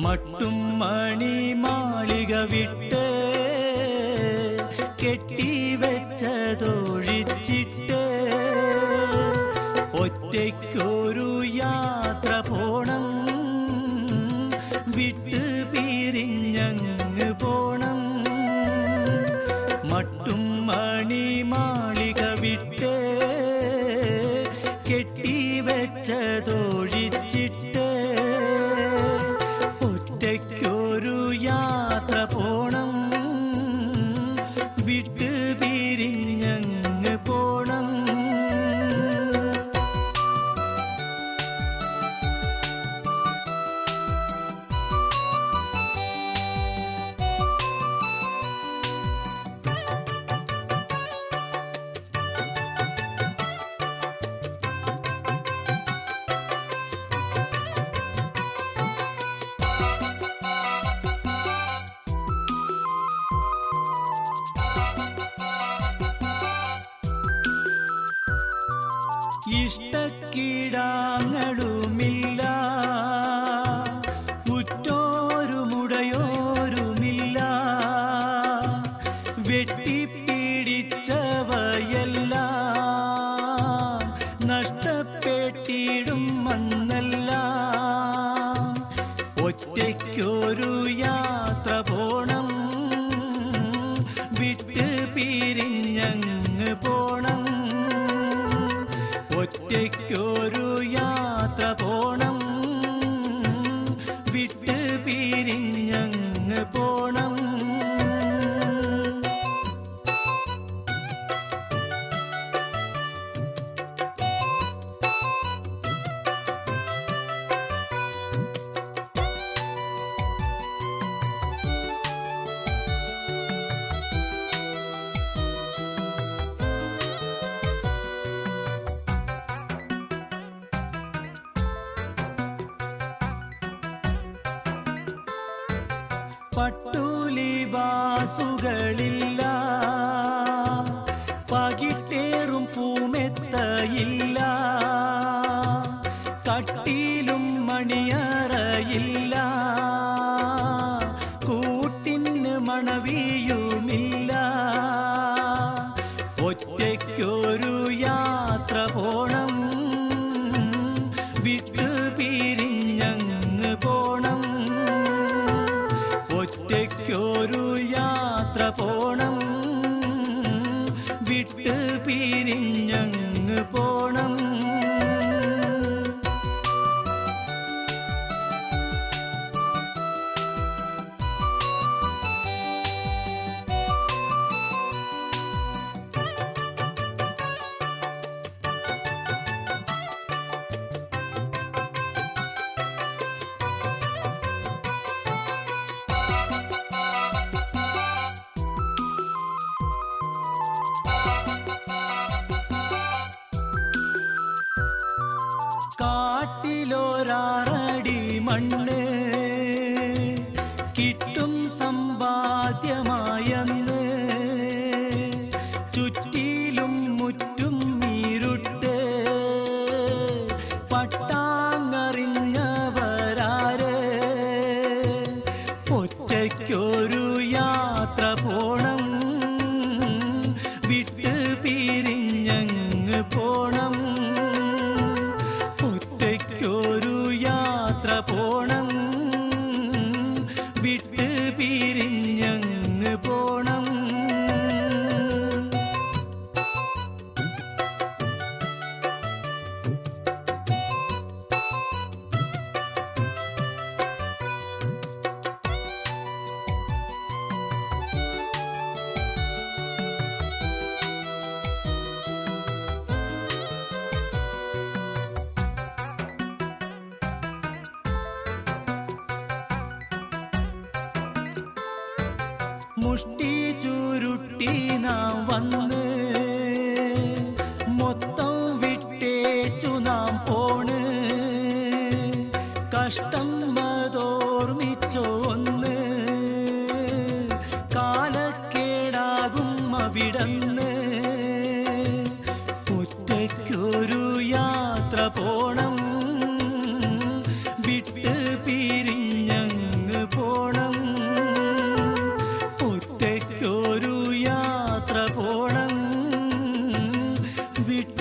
മട്ടും മണി മാളിക വിട്ട് കെട്ടിവെച്ചതൊഴിച്ചിട്ട് ഒറ്റയ്ക്കൊരു യാത്ര പോണം, വിട്ട് പിരിഞ്ഞങ്ങ് പോണം. മട്ടും മണി മാളിക വിട്ട് കെട്ടിവെച്ചതൊഴിച്ചിട്ട് ഒറ്റയ്ക്കൊരു യാത്ര പോണം, വിട്ട് പിരിഞ്ഞങ്ങ് പോണം. ഇഷ്ടക്കീടാങ്ങളുമില്ല, ഉറ്റോരുമുടയോരുമില്ല, വെട്ടിപ്പിടിച്ചവയെല്ലാം നഷ്ടപ്പെട്ടിടും വന്നെല്ലാം. ഒറ്റയ്ക്കൊരു യാത്ര പോണം, വിട്ട് പിരിഞ്ഞങ്ങ് പോണം. ഒറ്റയ്ക്കൊരു യാത്ര പോണം, വിട്ട് പിരിഞ്ഞങ്ങ് പോണം. പട്ടുലിവാസുകളില്ല, പകിട്ടേറും പൂമെത്തയില്ല, കട്ടിലും മണിയറയില്ല, കൂട്ടിന് മണവിയുമില്ല. ഒറ്റയ്ക്കൊരു യാത്ര പോണം, വിട്ട് പിരിഞ്ഞങ്ങ് പോണം. ഒറ്റയ്ക്കൊരു യാത്ര പോണം, വിട്ട് പിരിഞ്ഞങ്ങ് പോണം. കാട്ടിലൊരാറടി മണ്ണ് കിട്ടും സമ്പാദ്യമായെന്ന്, ചുറ്റിലും മുറ്റും നീരുട്ട് പട്ടാങ്ങറിഞ്ഞവരാര്. ഒറ്റയ്ക്കൊരു യാത്ര പോണം, വിട്ട് പിരിഞ്ഞങ്ങ് പോണം. ഒറ്റയ്ക്കൊരു യാത്ര പോണം, വിട്ട് പിരിഞ്ഞങ്ങ് പോണം. മുഷ്ടി ചുരുട്ടി നാം വന്ന് മൊത്തം വിട്ടേച്ചു നാം പോണ് കഷ്ടം അതോർമ്മിച്ചോ ഒന്ന് കാലക്കേടാകും അവിടന്ന് ഒറ്റയ്ക്കൊരു യാത്ര പോണം വിട്ട് പിരിഞ്ഞങ്ങ് പോണം ഒറ്റയ്ക്കൊരു യാത്ര പോണം വിട്ട്